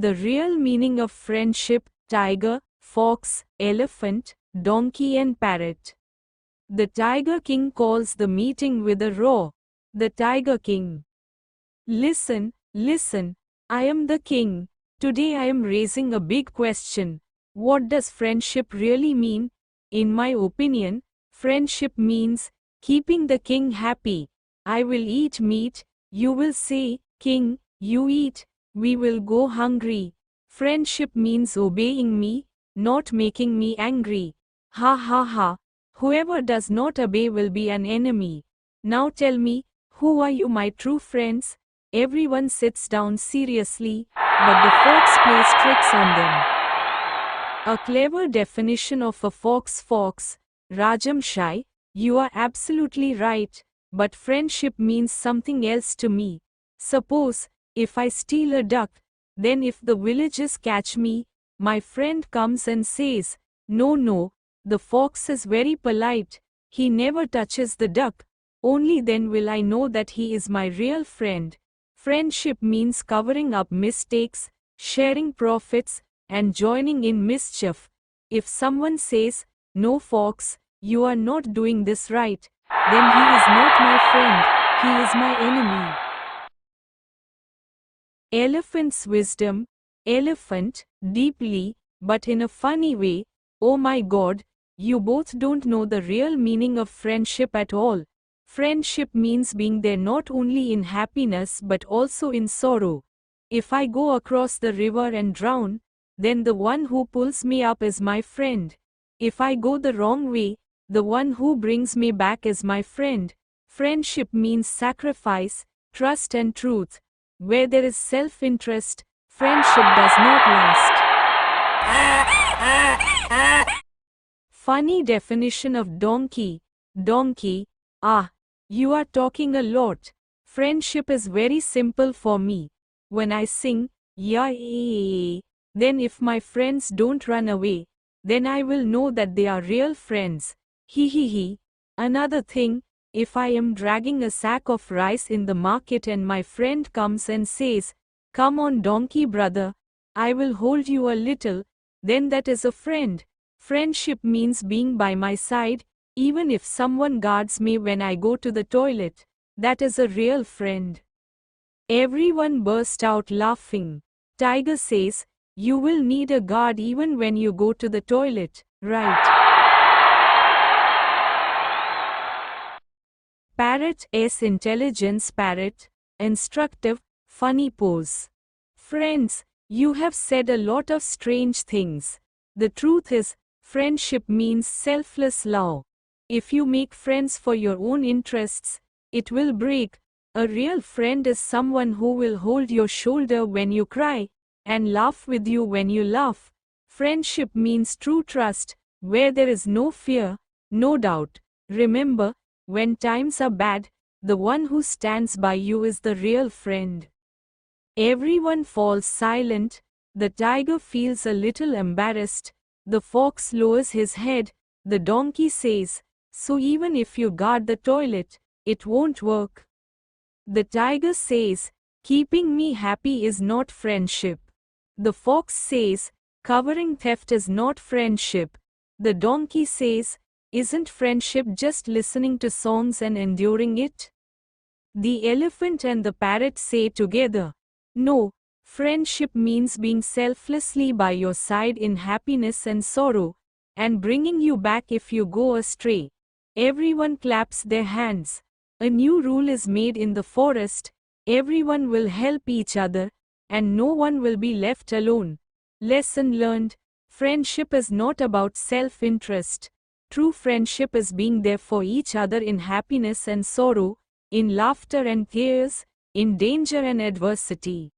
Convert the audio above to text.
The real meaning of friendship: tiger, fox, elephant, donkey and parrot. The Tiger King calls the meeting with a roar. The Tiger King. Listen, listen, I am the king. Today I am raising a big question. What does friendship really mean? In my opinion, friendship means keeping the king happy. I will eat meat, you will say, king, you eat, we will go hungry. Friendship means obeying me, not making me angry. Ha ha ha. Whoever does not obey will be an enemy. Now tell me, who are you, my true friends? Everyone sits down seriously, but the fox plays tricks on them. A clever definition of a fox. Rajamshai, you are absolutely right, but friendship means something else to me. Suppose, if I steal a duck, then if the villagers catch me, my friend comes and says, no, the fox is very polite, he never touches the duck. Only then will I know that he is my real friend. Friendship means covering up mistakes, sharing profits, and joining in mischief. If someone says, no fox, you are not doing this right, then he is not my friend, he is my enemy. Elephant's wisdom. Elephant, deeply, but in a funny way. Oh my God, you both don't know the real meaning of friendship at all. Friendship means being there not only in happiness but also in sorrow. If I go across the river and drown, then the one who pulls me up is my friend. If I go the wrong way, the one who brings me back is my friend. Friendship means sacrifice, trust and truth. Where there is self-interest, friendship does not last. Funny definition of donkey. Donkey, you are talking a lot. Friendship is very simple for me. When I sing, then if my friends don't run away, then I will know that they are real friends. Another thing, if I am dragging a sack of rice in the market and my friend comes and says, come on donkey brother, I will hold you a little, then that is a friend. Friendship means being by my side, even if someone guards me when I go to the toilet. That is a real friend. Everyone burst out laughing. Tiger says, you will need a guard even when you go to the toilet, right? Parrot's intelligence. Parrot, instructive, funny pose. Friends, you have said a lot of strange things. The truth is, friendship means selfless love. If you make friends for your own interests, it will break. A real friend is someone who will hold your shoulder when you cry, and laugh with you when you laugh. Friendship means true trust, where there is no fear, no doubt. Remember, when times are bad, the one who stands by you is the real friend. Everyone falls silent. The tiger feels a little embarrassed. The fox lowers his head. The donkey says, so even if you guard the toilet, it won't work. The tiger says, keeping me happy is not friendship. The fox says, covering theft is not friendship. The donkey says, isn't friendship just listening to songs and enduring it? The elephant and the parrot say together, no, friendship means being selflessly by your side in happiness and sorrow, and bringing you back if you go astray. Everyone claps their hands. A new rule is made in the forest. Everyone will help each other, and no one will be left alone. Lesson learned: friendship is not about self-interest. True friendship is being there for each other in happiness and sorrow, in laughter and tears, in danger and adversity.